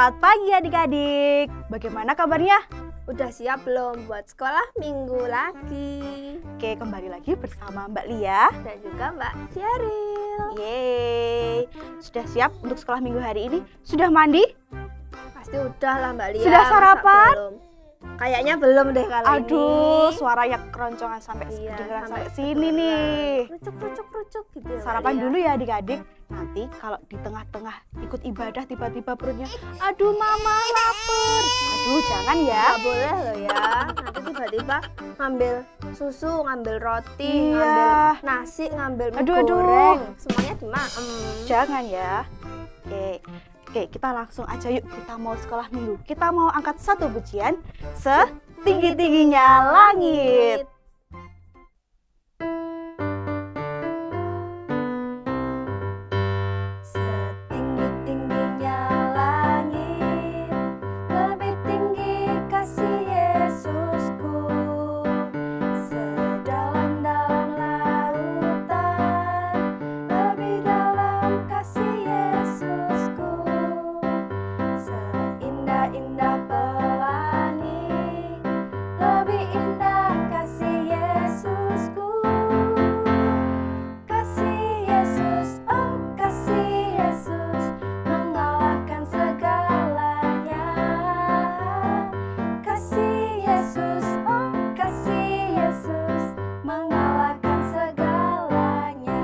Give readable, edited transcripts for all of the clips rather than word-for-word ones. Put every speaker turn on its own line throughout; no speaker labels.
Selamat pagi adik-adik. Bagaimana kabarnya?
Udah siap belum buat sekolah minggu lagi?
Oke, kembali lagi bersama Mbak Lia
Dan juga Mbak Ciaril.
Yeay. Sudah siap untuk sekolah minggu hari ini? Sudah mandi?
Pasti udah lah Mbak Lia.
Sudah sarapan?
Belum? Kayaknya belum deh kali ini.
Aduh, suaranya keroncongan sampai kedengeran sampai sini nih.
Rucuk gitu ya,
Sarapan
Mbak Lia.
dulu ya adik-adik. Nanti kalau di tengah-tengah ikut ibadah tiba-tiba perutnya, aduh mama lapar. Aduh, jangan ya.
Gak boleh loh ya. Nanti tiba-tiba ngambil susu, ngambil roti,
Iya.
ngambil nasi, ngambil mie
Aduh.
goreng. Semuanya dimakan.
Jangan ya. Oke, kita langsung aja yuk, kita mau sekolah minggu. Kita mau angkat satu pujian setinggi-tingginya langit.
Setinggi-tingginya langit, lebih tinggi kasih Yesusku. Sedalam-dalam lautan, lebih dalam kasih Yesusku. Seindah-indah pelangi, lebih indah kasih Yesusku. Kasih Yesus, oh kasih Yesus, mengalahkan segalanya. Kasih Yesus, oh kasih Yesus, mengalahkan segalanya.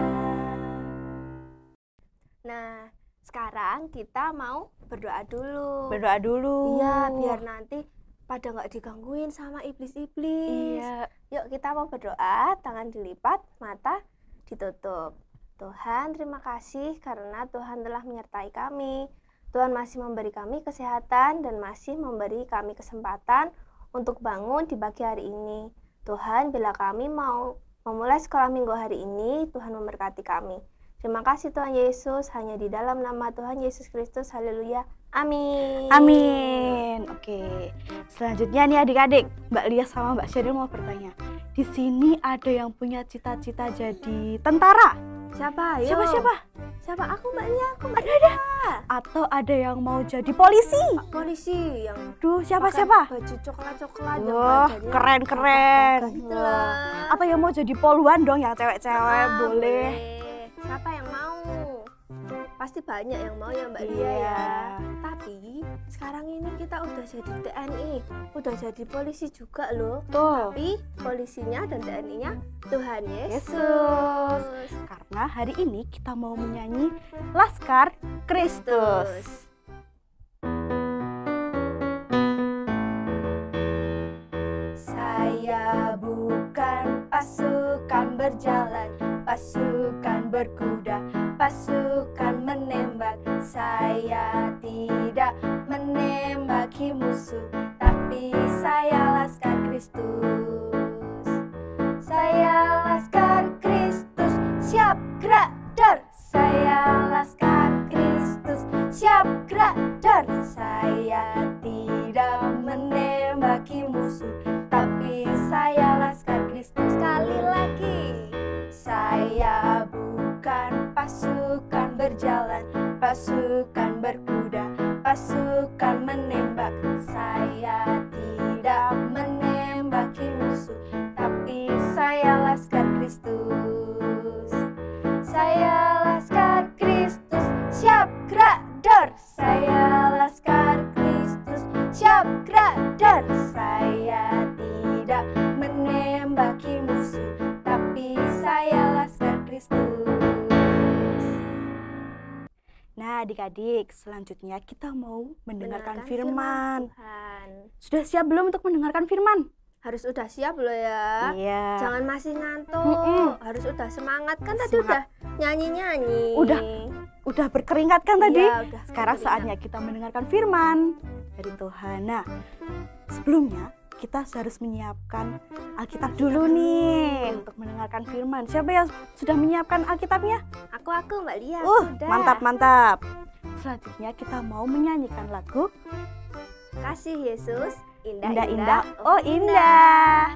Nah, sekarang kita mau berdoa dulu.
Berdoa dulu.
Iya, biar nanti pada nggak digangguin sama iblis-iblis.
Iya.
Yuk kita mau berdoa, tangan dilipat, mata ditutup. Tuhan, terima kasih karena Tuhan telah menyertai kami. Tuhan masih memberi kami kesehatan dan masih memberi kami kesempatan untuk bangun di pagi hari ini. Tuhan, bila kami mau memulai sekolah minggu hari ini, Tuhan memberkati kami. Terima kasih Tuhan Yesus, hanya di dalam nama Tuhan Yesus Kristus, haleluya, amin.
Amin. Oke. Selanjutnya nih adik-adik, Mbak Lia sama Mbak Sheryl mau bertanya. Di sini ada yang punya cita-cita jadi tentara?
Siapa? Ayo.
Siapa?
Siapa? Aku Mbak Lia, aku Mbak Lia.
Atau ada yang mau jadi polisi?
Polisi yang
Duh,
pakai
siapa?
baju coklat-coklat yang
Wah,
badannya
keren-keren.
gagah gitu lah.
Atau yang mau jadi poluan dong, yang cewek-cewek
Ah,
boleh.
Siapa yang mau? Pasti banyak yang mau ya Mbak Lia
Iya.
ya. Tapi sekarang ini kita udah jadi TNI, udah jadi polisi juga loh.
Tuh.
Tapi polisinya dan TNI-nya Tuhan Yesus.
Yesus. Karena hari ini kita mau menyanyi Laskar Kristus.
Saya bukan pasukan berjalan, pasukan berkuda, pasukan menembak. Saya tidak menembaki musuh, tapi saya Laskar Kristus. Saya Laskar Kristus, siap gerak dar. Saya Laskar Kristus, siap gerak dar. Saya tidak menembaki musuh, tapi saya Laskar Kristus. Sekali lagi, saya bukan pasukan berjalan, pasukan berkuda, pasukan menembak. Saya tidak menembaki musuh, tapi saya Laskar Kristus. Saya Laskar Kristus, siap gerak dar. Saya Laskar Kristus, siap gerak dar. Saya tidak menembaki musuh, tapi saya Laskar Kristus.
Nah adik-adik, selanjutnya kita mau mendengarkan firman.
Tuhan.
Sudah siap belum untuk mendengarkan firman?
Harus udah siap loh ya.
Iya.
Jangan masih ngantuk.
Mm-mm.
Harus udah semangat. Kan tadi
Semangat.
udah nyanyi-nyanyi.
Udah berkeringat kan tadi?
Iya, udah
Sekarang
berkeringat.
saatnya kita mendengarkan firman dari Tuhan. Nah, sebelumnya kita harus menyiapkan Alkitab dulu nih untuk mendengarkan firman. Siapa yang sudah menyiapkan Alkitabnya?
Aku Mbak Lia.
Mantap. Selanjutnya kita mau menyanyikan lagu
Kasih Yesus,
Indah-indah, oh indah.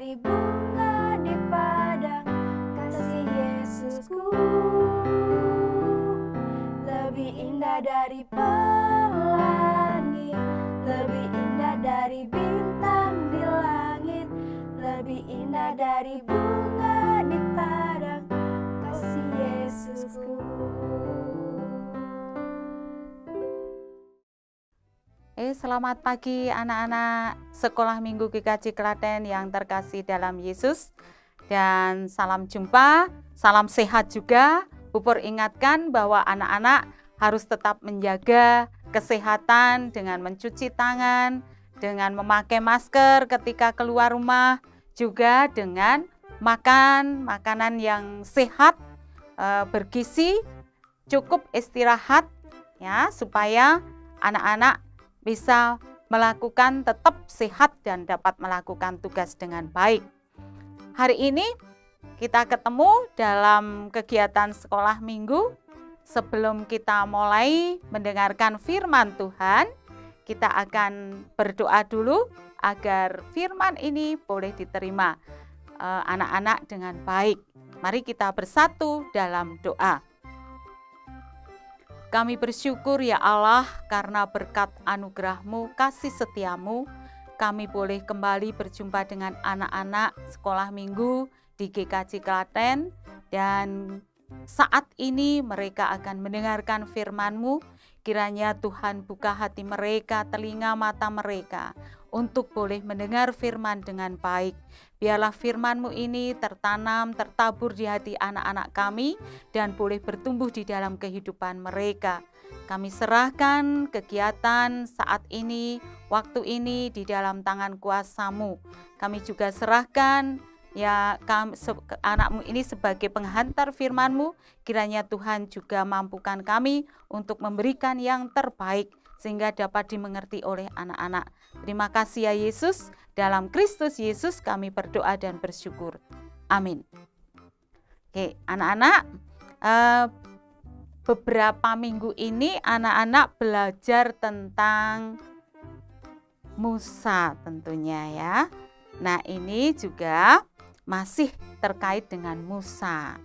dari bunga di padang, kasih Yesusku lebih indah dari pelangi, lebih indah dari bintang di langit, lebih indah dari bunga di padang, kasih Yesusku.
Selamat pagi anak-anak Sekolah Minggu GKJ Klaten yang terkasih dalam Yesus. Dan salam jumpa, salam sehat juga. Pupur ingatkan bahwa anak-anak harus tetap menjaga kesehatan dengan mencuci tangan, dengan memakai masker ketika keluar rumah, juga dengan makan makanan yang sehat, bergizi, cukup istirahat ya, supaya anak-anak bisa melakukan tetap sehat dan dapat melakukan tugas dengan baik. Hari ini kita ketemu dalam kegiatan sekolah minggu. Sebelum kita mulai mendengarkan firman Tuhan, kita akan berdoa dulu agar firman ini boleh diterima anak-anak dengan baik. Mari kita bersatu dalam doa. Kami bersyukur ya Allah karena berkat anugerah-Mu, kasih setia-Mu, kami boleh kembali berjumpa dengan anak-anak sekolah minggu di GKJ Klaten, dan saat ini mereka akan mendengarkan firman-Mu. Kiranya Tuhan buka hati mereka, telinga mata mereka untuk boleh mendengar firman dengan baik. Biarlah firman-Mu ini tertanam, tertabur di hati anak-anak kami dan boleh bertumbuh di dalam kehidupan mereka. Kami serahkan kegiatan saat ini, waktu ini di dalam tangan kuasa-Mu. Kami juga serahkan ya anak-Mu ini sebagai penghantar firman-Mu. Kiranya Tuhan juga mampukan kami untuk memberikan yang terbaik sehingga dapat dimengerti oleh anak-anak. Terima kasih ya Yesus. Dalam Kristus Yesus kami berdoa dan bersyukur. Amin. Oke, anak-anak, beberapa minggu ini anak-anak belajar tentang Musa tentunya ya. Nah, ini juga masih terkait dengan Musa.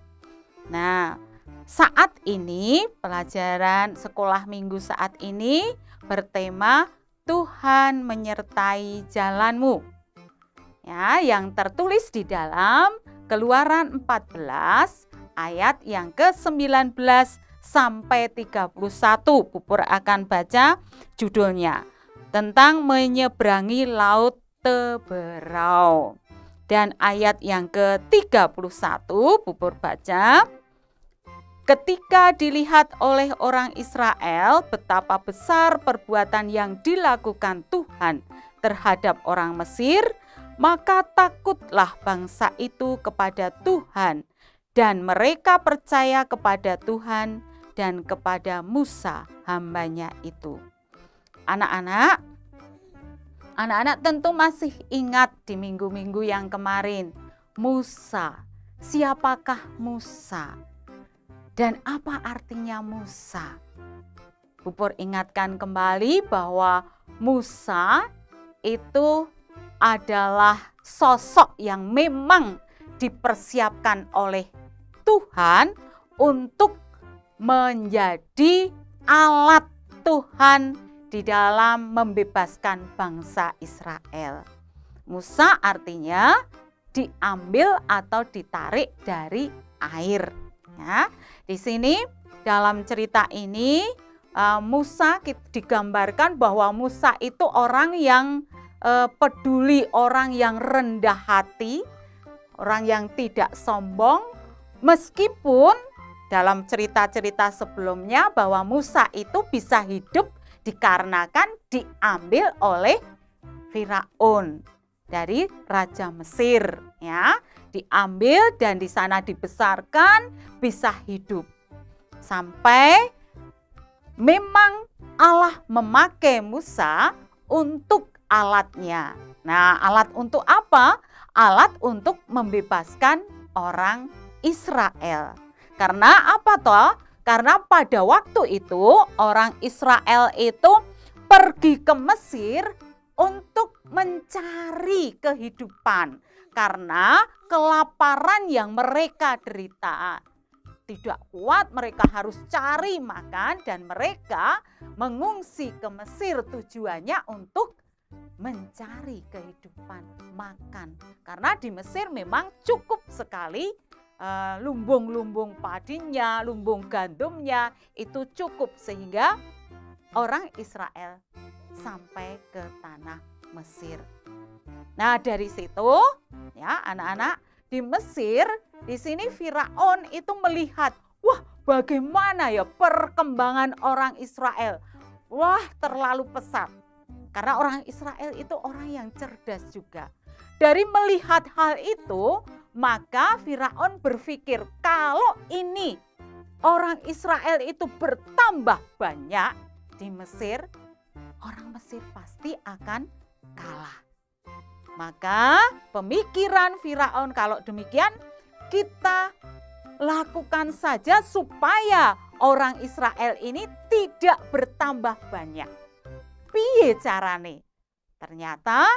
Nah, saat ini pelajaran sekolah minggu saat ini bertema Tuhan menyertai jalanmu. Ya, yang tertulis di dalam Keluaran 14 ayat yang ke-19 sampai 31. Pupur akan baca judulnya tentang menyeberangi laut Teberau. Dan ayat yang ke-31 Pupur baca, ketika dilihat oleh orang Israel betapa besar perbuatan yang dilakukan Tuhan terhadap orang Mesir, maka takutlah bangsa itu kepada Tuhan, dan mereka percaya kepada Tuhan dan kepada Musa hambanya itu. Anak-anak tentu masih ingat di minggu-minggu yang kemarin, Musa. Siapakah Musa? Dan apa artinya Musa? Pupur ingatkan kembali bahwa Musa itu adalah sosok yang memang dipersiapkan oleh Tuhan untuk menjadi alat Tuhan di dalam membebaskan bangsa Israel. Musa artinya diambil atau ditarik dari air. Ya, di sini dalam cerita ini Musa digambarkan bahwa Musa itu orang yang peduli, orang yang rendah hati, orang yang tidak sombong, meskipun dalam cerita-cerita sebelumnya bahwa Musa itu bisa hidup dikarenakan diambil oleh Firaun dari Raja Mesir, ya. Diambil dan di sana dibesarkan, bisa hidup. Sampai memang Allah memakai Musa untuk alatnya. Nah, alat untuk apa? Alat untuk membebaskan orang Israel. Karena apa toh? Karena pada waktu itu orang Israel itu pergi ke Mesir untuk mencari kehidupan karena kelaparan yang mereka derita. Tidak kuat, mereka harus cari makan dan mereka mengungsi ke Mesir tujuannya untuk mencari kehidupan makan. Karena di Mesir memang cukup sekali lumbung-lumbung padinya, lumbung gandumnya itu cukup sehingga orang Israel sampai ke tanah Mesir. Nah, dari situ ya anak-anak, di Mesir, di sini Firaun itu melihat, wah bagaimana ya perkembangan orang Israel. Wah terlalu pesat. Karena orang Israel itu orang yang cerdas juga. Dari melihat hal itu, maka Firaun berpikir kalau ini orang Israel itu bertambah banyak di Mesir, orang Mesir pasti akan kalah. Maka pemikiran Firaun, kalau demikian kita lakukan saja supaya orang Israel ini tidak bertambah banyak. Piye carane? Ternyata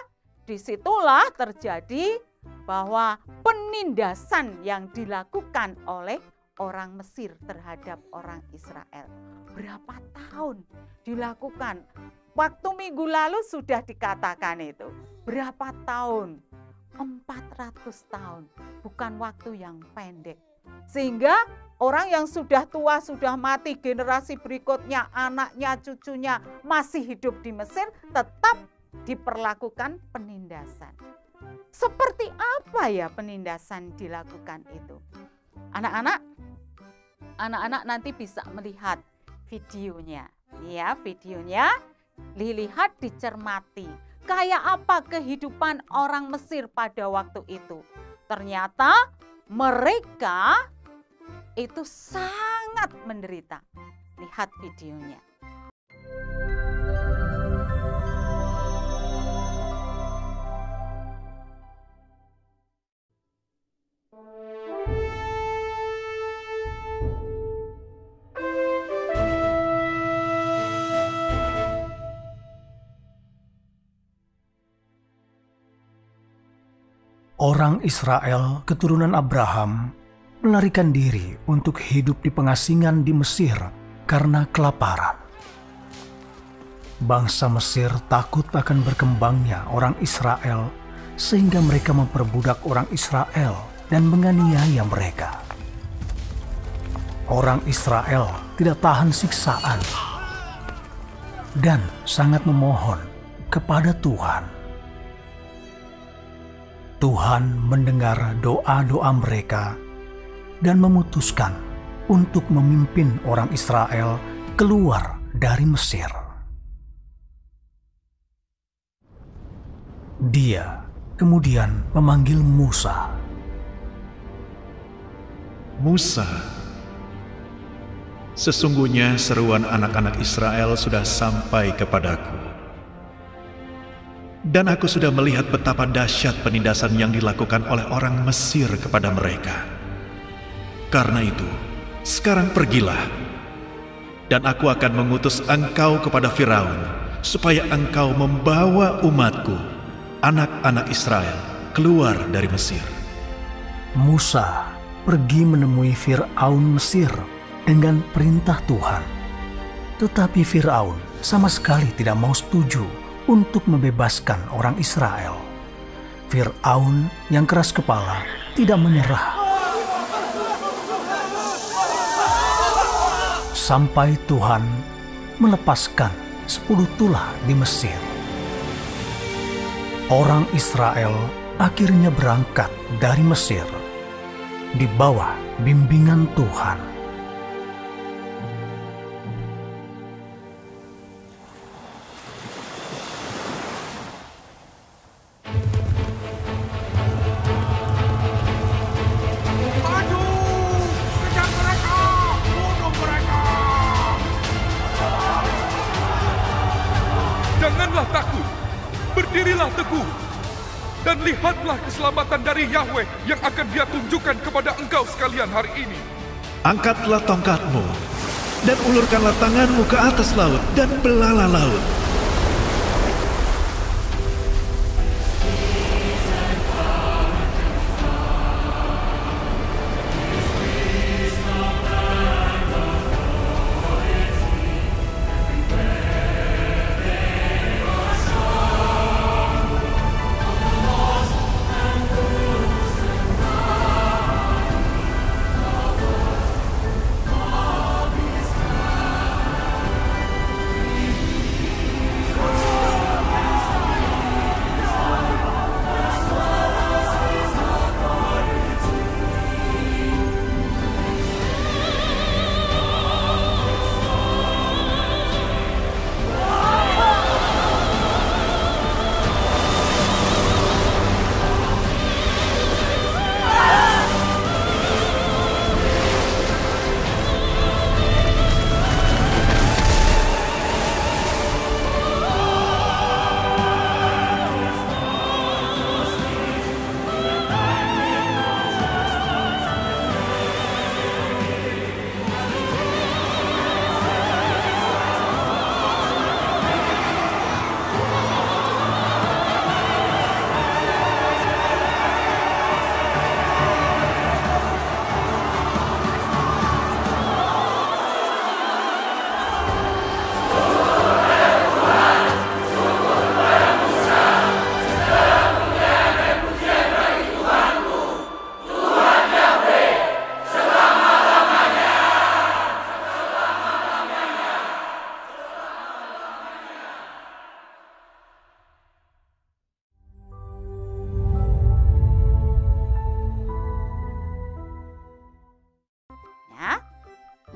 disitulah terjadi bahwa penindasan yang dilakukan oleh orang Mesir terhadap orang Israel. Berapa tahun dilakukan? Waktu minggu lalu sudah dikatakan itu. Berapa tahun? 400 tahun. Bukan waktu yang pendek. Sehingga orang yang sudah tua, sudah mati, generasi berikutnya, anaknya, cucunya masih hidup di Mesir, tetap diperlakukan penindasan. Seperti apa ya penindasan dilakukan itu? Anak-anak nanti bisa melihat videonya. Ya, videonya dilihat, dicermati. Kayak apa kehidupan orang Mesir pada waktu itu? Ternyata mereka itu sangat menderita. Lihat videonya.
Orang Israel keturunan Abraham melarikan diri untuk hidup di pengasingan di Mesir karena kelaparan. Bangsa Mesir takut akan berkembangnya orang Israel sehingga mereka memperbudak orang Israel dan menganiaya mereka. Orang Israel tidak tahan siksaan dan sangat memohon kepada Tuhan. Tuhan mendengar doa-doa mereka dan memutuskan untuk memimpin orang Israel keluar dari Mesir. Dia kemudian memanggil Musa.
Musa, sesungguhnya seruan anak-anak Israel sudah sampai kepadaku. Dan aku sudah melihat betapa dahsyat penindasan yang dilakukan oleh orang Mesir kepada mereka. Karena itu, sekarang pergilah, dan aku akan mengutus engkau kepada Firaun, supaya engkau membawa umatku, anak-anak Israel, keluar dari Mesir.
Musa pergi menemui Firaun Mesir dengan perintah Tuhan. Tetapi Firaun sama sekali tidak mau setuju untuk membebaskan orang Israel. Firaun yang keras kepala tidak menyerah. Sampai Tuhan melepaskan 10 tulah di Mesir. Orang Israel akhirnya berangkat dari Mesir di bawah bimbingan Tuhan.
Janganlah takut, berdirilah teguh, dan lihatlah keselamatan dari Yahweh yang akan Dia tunjukkan kepada engkau sekalian hari ini.
Angkatlah tongkatmu, dan ulurkanlah tanganmu ke atas laut, dan belalah laut.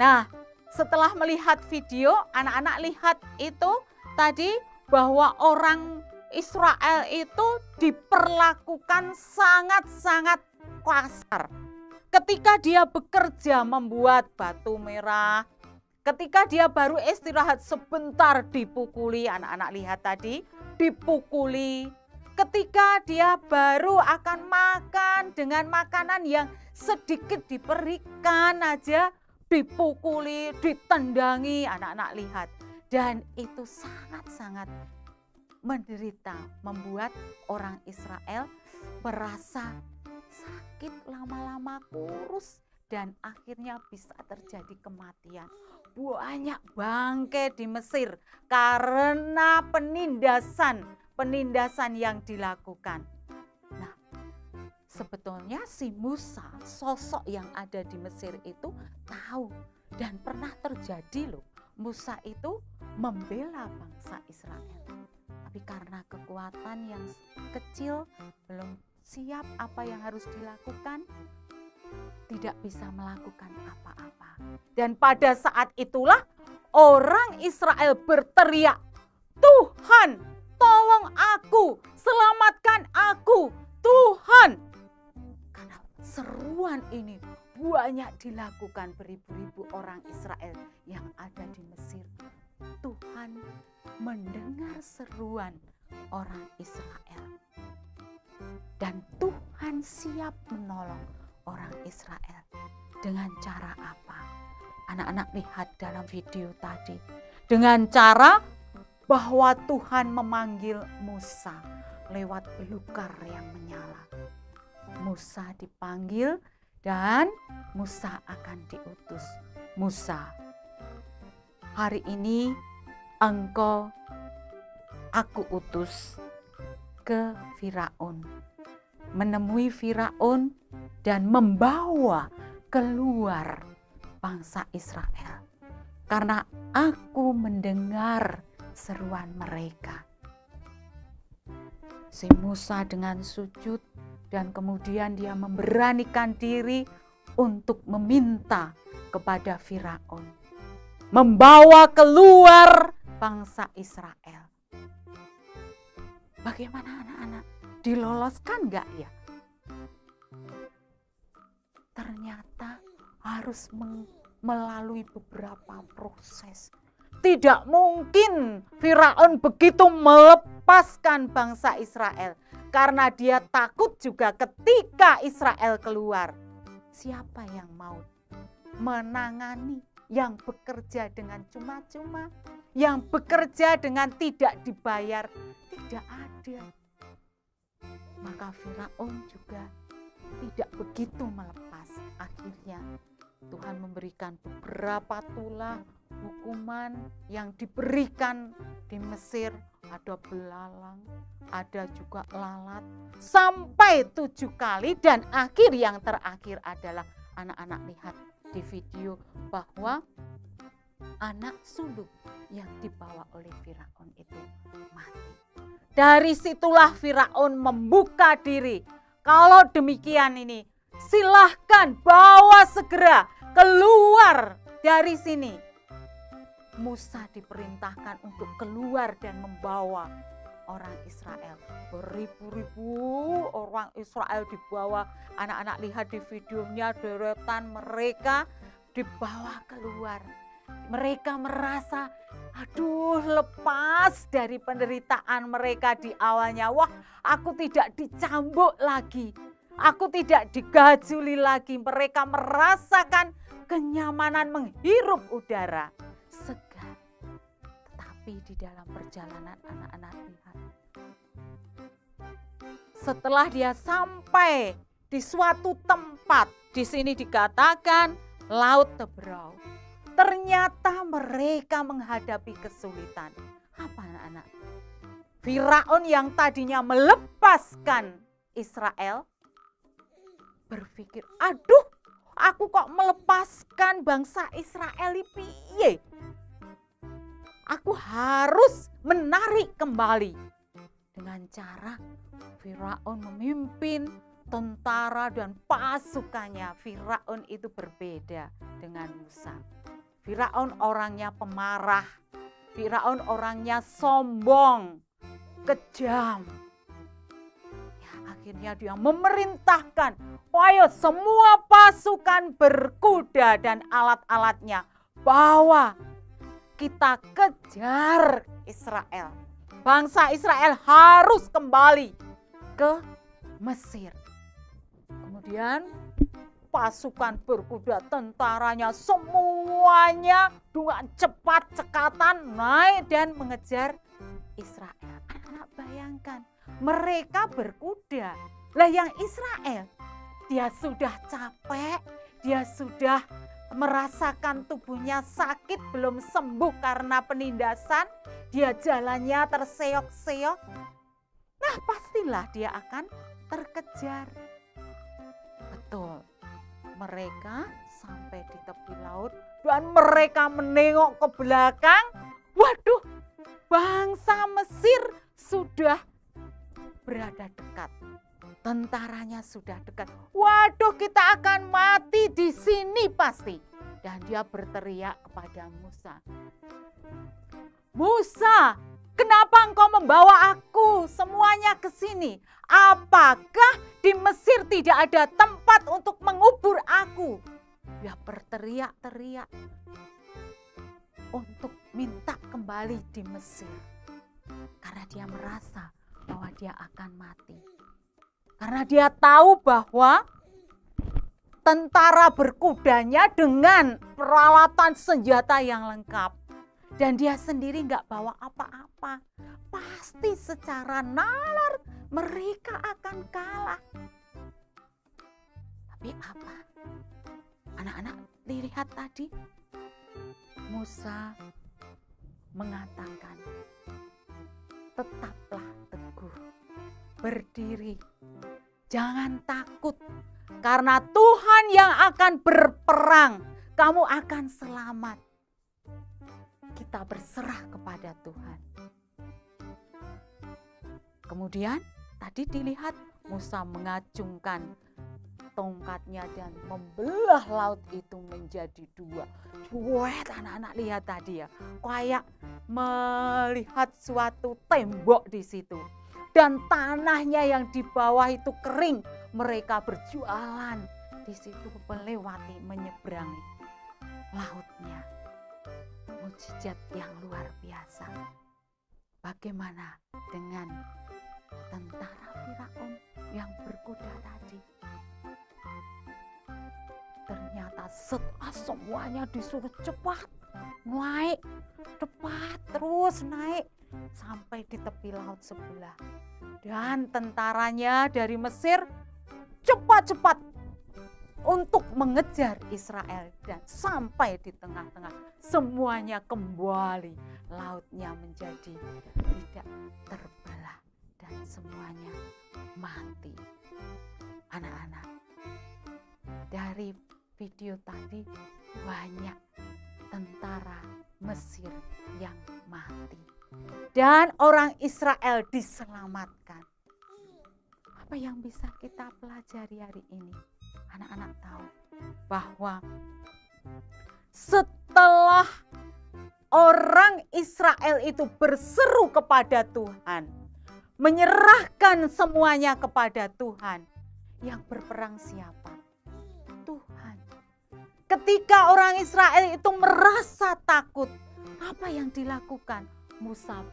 Nah, setelah melihat video, anak-anak lihat itu tadi bahwa orang Israel itu diperlakukan sangat-sangat kasar. Ketika dia bekerja membuat batu merah, ketika dia baru istirahat sebentar dipukuli, anak-anak lihat tadi, dipukuli. Ketika dia baru akan makan dengan makanan yang sedikit diberikan aja, dipukuli, ditendangi, anak-anak lihat. Dan itu sangat-sangat menderita, membuat orang Israel merasa sakit, lama-lama kurus, dan akhirnya bisa terjadi kematian. Banyak bangkai di Mesir karena penindasan yang dilakukan. Nah, sebetulnya si Musa, sosok yang ada di Mesir itu tahu dan pernah terjadi loh. Musa itu membela bangsa Israel. Tapi karena kekuatan yang kecil, belum siap apa yang harus dilakukan, tidak bisa melakukan apa-apa. Dan pada saat itulah orang Israel berteriak, "Tuhan, tolong aku, selamatkan aku, Tuhan." Karena seruan ini banyak dilakukan beribu-ribu orang Israel yang ada di Mesir. Tuhan mendengar seruan orang Israel. Dan Tuhan siap menolong orang Israel. Dengan cara apa? Anak-anak lihat dalam video tadi. Dengan cara bahwa Tuhan memanggil Musa lewat belukar yang menyala. Musa dipanggil dan Musa akan diutus. Musa, hari ini aku utus ke Firaun, menemui Firaun dan membawa keluar bangsa Israel. Karena aku mendengar seruan mereka. Si Musa dengan sujud dan kemudian dia memberanikan diri untuk meminta kepada Firaun, membawa keluar bangsa Israel. Bagaimana anak-anak? Diloloskan enggak ya? Ternyata harus melalui beberapa proses. Tidak mungkin Firaun begitu melepaskan bangsa Israel. Karena dia takut juga ketika Israel keluar. Siapa yang mau menangani, yang bekerja dengan cuma-cuma, yang bekerja dengan tidak dibayar? Tidak ada. Maka Firaun juga tidak begitu melepas. Akhirnya Tuhan memberikan beberapa tulah hukuman yang diberikan di Mesir. Ada belalang, ada juga lalat, sampai 7 kali. Dan yang terakhir adalah anak-anak lihat di video bahwa anak sulung yang dibawa oleh Firaun itu mati. Dari situlah Firaun membuka diri. Kalau demikian ini, silahkan bawa segera keluar dari sini. Musa diperintahkan untuk keluar dan membawa orang Israel. Beribu-ribu orang Israel dibawa. Anak-anak lihat di videonya, deretan mereka dibawa keluar. Mereka merasa, aduh, lepas dari penderitaan mereka di awalnya. Wah, aku tidak dicambuk lagi. Aku tidak digajuli lagi. Mereka merasakan kenyamanan menghirup udara segar. Tetapi di dalam perjalanan anak-anak lihat, setelah dia sampai di suatu tempat, di sini dikatakan Laut Teberau, ternyata mereka menghadapi kesulitan. Apa anak-anak? Firaun yang tadinya melepaskan Israel berpikir, aduh, aku kok melepaskan bangsa Israel piye? Aku harus menarik kembali. Dengan cara Firaun memimpin tentara dan pasukannya. Firaun itu berbeda dengan Musa. Firaun orangnya pemarah, Firaun orangnya sombong, kejam. Ya, akhirnya dia memerintahkan, ayo semua pasukan berkuda dan alat-alatnya, bawa kita kejar Israel. Bangsa Israel harus kembali ke Mesir. Kemudian pasukan berkuda, tentaranya semuanya dengan cepat cekatan naik dan mengejar Israel. Anak-anak bayangkan, mereka berkuda. Lah yang Israel, dia sudah capek, dia sudah merasakan tubuhnya sakit, belum sembuh karena penindasan, dia jalannya terseok-seok. Nah, pastilah dia akan terkejar. Betul, mereka sampai di tepi laut dan mereka menengok ke belakang. Waduh, bangsa Mesir sudah berada dekat. Tentaranya sudah dekat. Waduh, kita akan mati di sini pasti. Dan dia berteriak kepada Musa. Musa, kenapa engkau membawa aku semuanya ke sini? Apakah di Mesir tidak ada tempat untuk mengubur aku? Dia berteriak-teriak untuk minta kembali di Mesir. Karena dia merasa bahwa dia akan mati. Karena dia tahu bahwa tentara berkudanya dengan peralatan senjata yang lengkap. Dan dia sendiri nggak bawa apa-apa. Pasti secara nalar mereka akan kalah. Tapi apa? Anak-anak lihat tadi. Musa mengatakan, tetaplah teguh, berdiri, jangan takut. Karena Tuhan yang akan berperang, kamu akan selamat. Kita berserah kepada Tuhan. Kemudian tadi dilihat Musa mengacungkan tongkatnya dan membelah laut itu menjadi dua. Buat anak-anak lihat tadi ya, kayak melihat suatu tembok di situ. Dan tanahnya yang di bawah itu kering. Mereka berjualan di situ, melewati, menyeberangi lautnya. Mukjizat yang luar biasa. Bagaimana dengan tentara Firaun yang berkuda tadi? Ternyata setelah semuanya disuruh cepat naik, cepat terus naik sampai di tepi laut sebelah. Dan tentaranya dari Mesir cepat-cepat untuk mengejar Israel dan sampai di tengah-tengah semuanya kembali, lautnya menjadi tidak terbelah dan semuanya mati. Anak-anak, dari video tadi banyak tentara Mesir yang mati dan orang Israel diselamatkan. Apa yang bisa kita pelajari hari ini? Anak-anak tahu bahwa setelah orang Israel itu berseru kepada Tuhan, menyerahkan semuanya kepada Tuhan, yang berperang siapa? Tuhan. Ketika orang Israel itu merasa takut, apa yang dilakukan? Musa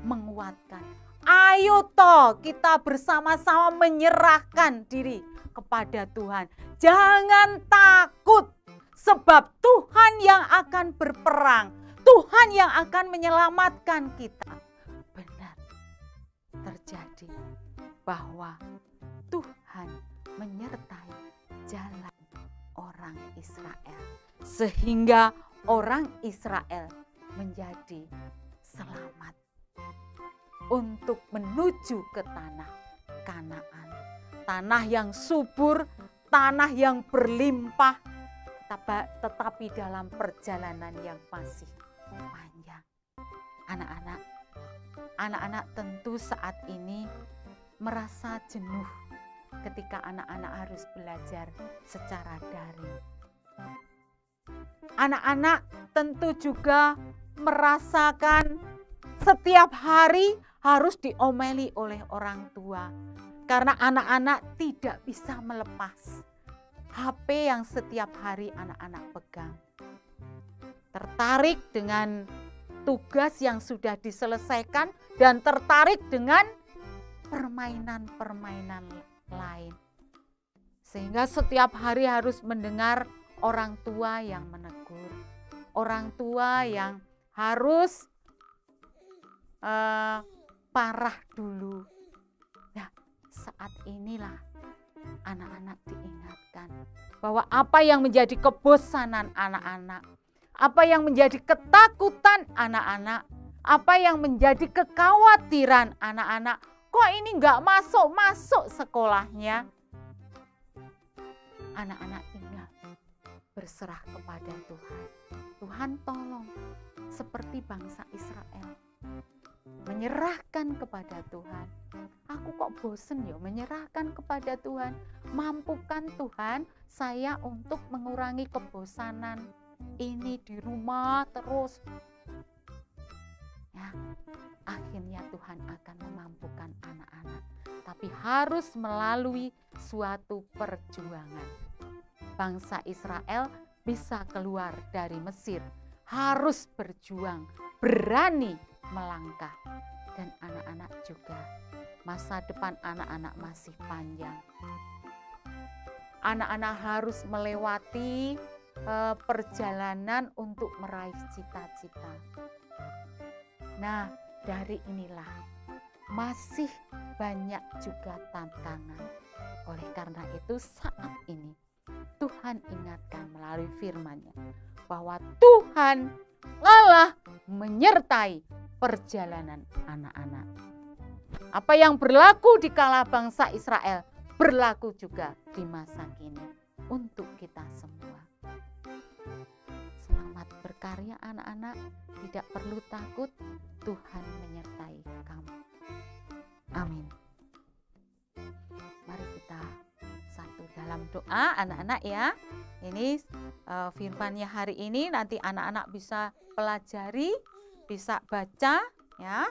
menguatkan. Ayo toh kita bersama-sama menyerahkan diri kepada Tuhan. Jangan takut, sebab Tuhan yang akan berperang. Tuhan yang akan menyelamatkan kita. Benar terjadi bahwa Tuhan menyertai jalan orang Israel. Sehingga orang Israel menjadi selamat untuk menuju ke tanah Kanaan. Tanah yang subur, tanah yang berlimpah, tetapi dalam perjalanan yang masih panjang. Anak-anak tentu saat ini merasa jenuh ketika anak-anak harus belajar secara daring. Anak-anak tentu juga merasakan setiap hari harus diomeli oleh orang tua. Karena anak-anak tidak bisa melepas HP yang setiap hari anak-anak pegang. Tertarik dengan tugas yang sudah diselesaikan dan tertarik dengan permainan-permainan lain. Sehingga setiap hari harus mendengar orang tua yang menegur. Orang tua yang harus parah dulu. Nah, saat inilah anak-anak diingatkan bahwa apa yang menjadi kebosanan anak-anak, apa yang menjadi ketakutan anak-anak, apa yang menjadi kekhawatiran anak-anak, kok ini nggak masuk sekolahnya? Anak-anak ingat berserah kepada Tuhan. Tuhan tolong seperti bangsa Israel. Menyerahkan kepada Tuhan. Aku kok bosen ya menyerahkan kepada Tuhan. Mampukan Tuhan saya untuk mengurangi kebosanan ini di rumah terus. Ya, akhirnya Tuhan akan memampukan anak-anak. Tapi harus melalui suatu perjuangan. Bangsa Israel bisa keluar dari Mesir. Harus berjuang, berani melangkah. Dan anak-anak juga, masa depan anak-anak masih panjang. Anak-anak harus melewati perjalanan untuk meraih cita-cita. Nah, dari inilah masih banyak juga tantangan. Oleh karena itu saat ini Tuhan ingatkan melalui firman-Nya bahwa Tuhan Allah menyertai perjalanan anak-anak. Apa yang berlaku di kala bangsa Israel berlaku juga di masa kini untuk kita semua. Selamat berkarya anak-anak, tidak perlu takut, Tuhan menyertai kamu. Amin. Mari kita satu dalam doa anak-anak ya. Ini firman-Nya hari ini nanti anak-anak bisa pelajari, bisa baca ya.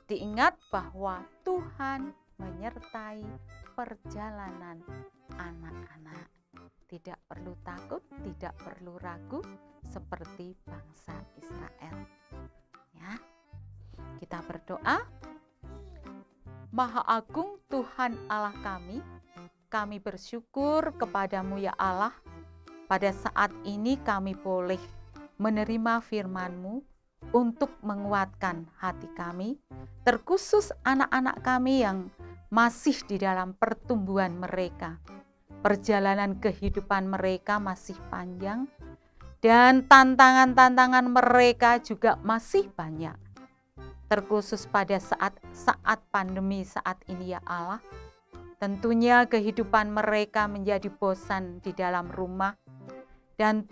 Diingat bahwa Tuhan menyertai perjalanan anak-anak. Tidak perlu takut, tidak perlu ragu seperti bangsa Israel. Ya. Kita berdoa. Maha Agung Tuhan Allah kami bersyukur kepadamu ya Allah. Pada saat ini kami boleh menerima firman-Mu untuk menguatkan hati kami, terkhusus anak-anak kami yang masih di dalam pertumbuhan mereka. Perjalanan kehidupan mereka masih panjang dan tantangan-tantangan mereka juga masih banyak. Terkhusus pada saat pandemi saat ini ya Allah, tentunya kehidupan mereka menjadi bosan di dalam rumah dan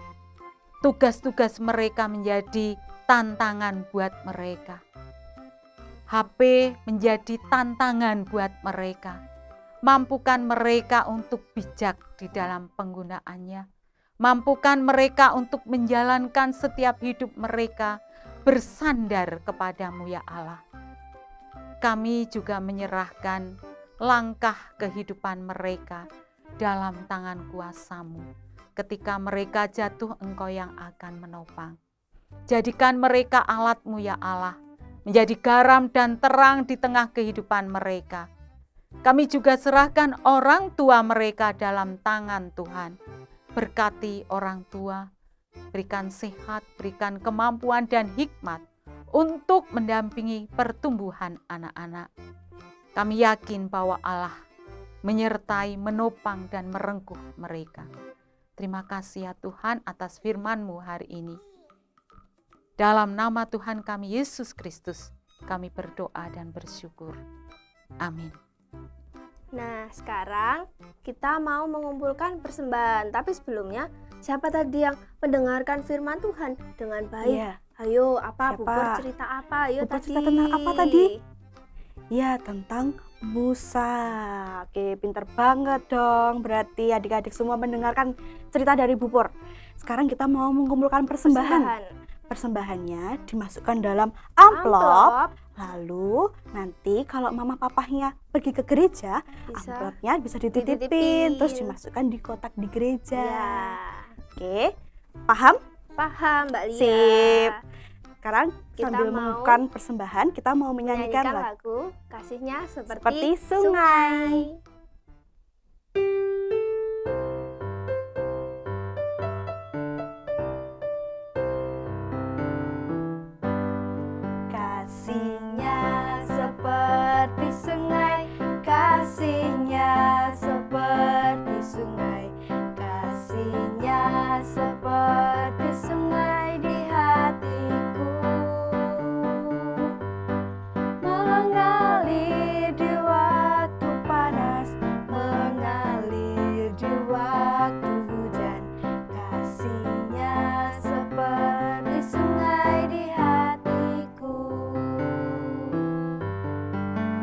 tugas-tugas mereka menjadi tantangan buat mereka. HP menjadi tantangan buat mereka. Mampukan mereka untuk bijak di dalam penggunaannya. Mampukan mereka untuk menjalankan setiap hidup mereka bersandar kepadamu ya Allah. Kami juga menyerahkan langkah kehidupan mereka dalam tangan kuasa-Mu. Ketika mereka jatuh, Engkau yang akan menopang. Jadikan mereka alat-Mu ya Allah, menjadi garam dan terang di tengah kehidupan mereka. Kami juga serahkan orang tua mereka dalam tangan Tuhan. Berkati orang tua, berikan sehat, berikan kemampuan dan hikmat untuk mendampingi pertumbuhan anak-anak. Kami yakin bahwa Allah menyertai, menopang, dan merengkuh mereka. Terima kasih ya Tuhan atas firman-Mu hari ini. Dalam nama Tuhan kami Yesus Kristus, kami berdoa dan bersyukur. Amin.
Nah, sekarang kita mau mengumpulkan persembahan. Tapi sebelumnya, siapa tadi yang mendengarkan firman Tuhan dengan baik?
Iya.
Ayo, apa
Siapa?
Bubur cerita apa? Ayo
Bubur
tadi.
cerita tentang apa tadi? Ya, tentang Musa. Oke, pinter banget dong. Berarti adik-adik semua mendengarkan cerita dari Bu Pur. Sekarang kita mau mengumpulkan persembahan. Persembahannya dimasukkan dalam amplop. Lalu nanti kalau mama papahnya pergi ke gereja, amplopnya bisa dititipin, terus dimasukkan di kotak di gereja.
Ya.
Oke, paham?
Paham, Mbak Lia.
Sip. Sekarang
Kita
sambil
mau
mengumpulkan persembahan, kita mau menyanyikan lagu.
lagu Kasihnya
Seperti
seperti
sungai. Kasihnya seperti sungai, kasihnya seperti sungai, kasihnya seperti sungai di hatiku, mengalir di waktu panas, mengalir di waktu hujan, kasihnya seperti sungai di hatiku,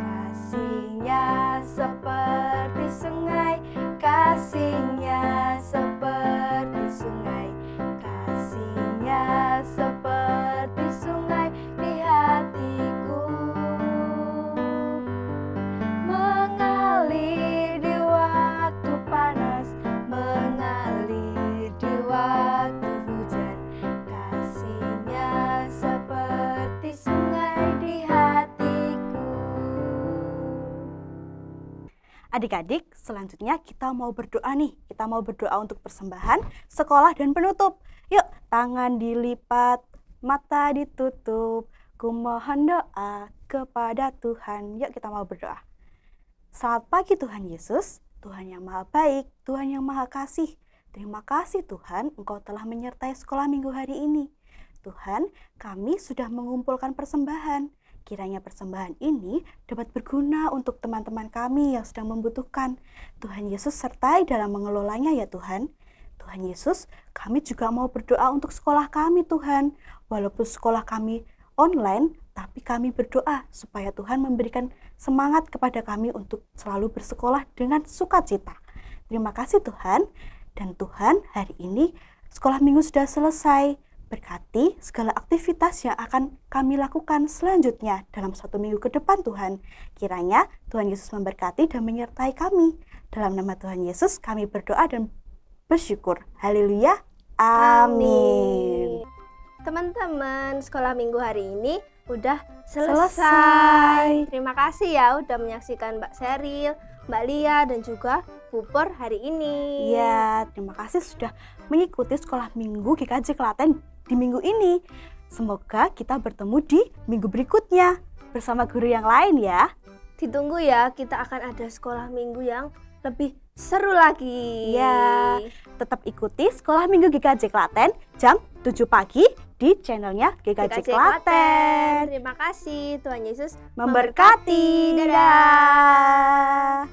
kasihnya seperti sungai, kasihnya seperti sungai, kasihnya seperti sungai di hatiku, mengalir di waktu panas, mengalir di waktu hujan, kasihnya seperti sungai di hatiku. Adik-adik, selanjutnya kita mau berdoa nih. Kita mau berdoa untuk persembahan, sekolah, dan penutup. Yuk, tangan dilipat, mata ditutup. Ku mohon doa kepada Tuhan. Yuk kita mau berdoa. Selamat pagi Tuhan Yesus, Tuhan yang maha baik, Tuhan yang maha kasih. Terima kasih Tuhan, Engkau telah menyertai sekolah minggu hari ini. Tuhan, kami sudah mengumpulkan persembahan. Kiranya persembahan ini dapat berguna untuk teman-teman kami yang sedang membutuhkan. Tuhan Yesus sertai dalam mengelolanya ya Tuhan. Tuhan Yesus, kami juga mau berdoa untuk sekolah kami Tuhan. Walaupun sekolah kami online, tapi kami berdoa supaya Tuhan memberikan semangat kepada kami untuk selalu bersekolah dengan sukacita. Terima kasih Tuhan. Dan Tuhan, hari ini sekolah minggu sudah selesai. Berkati segala aktivitas yang akan kami lakukan selanjutnya dalam 1 minggu ke depan Tuhan. Kiranya Tuhan Yesus memberkati dan menyertai kami. Dalam nama Tuhan Yesus kami berdoa dan bersyukur. Haleluya. Amin.
Teman-teman, sekolah minggu hari ini udah
Selesai.
selesai. Terima kasih ya udah menyaksikan Mbak Seril, Mbak Lia, dan juga Bu Pur hari ini.
Ya, terima kasih sudah mengikuti sekolah minggu GKJ Klaten di minggu ini. Semoga kita bertemu di minggu berikutnya bersama guru yang lain ya.
Ditunggu ya, kita akan ada sekolah minggu yang lebih seru lagi.
Ya, tetap ikuti sekolah minggu GKJ Klaten jam 7 pagi di channelnya GKJ Klaten.
Terima kasih, Tuhan Yesus
Memberkati. Dadah.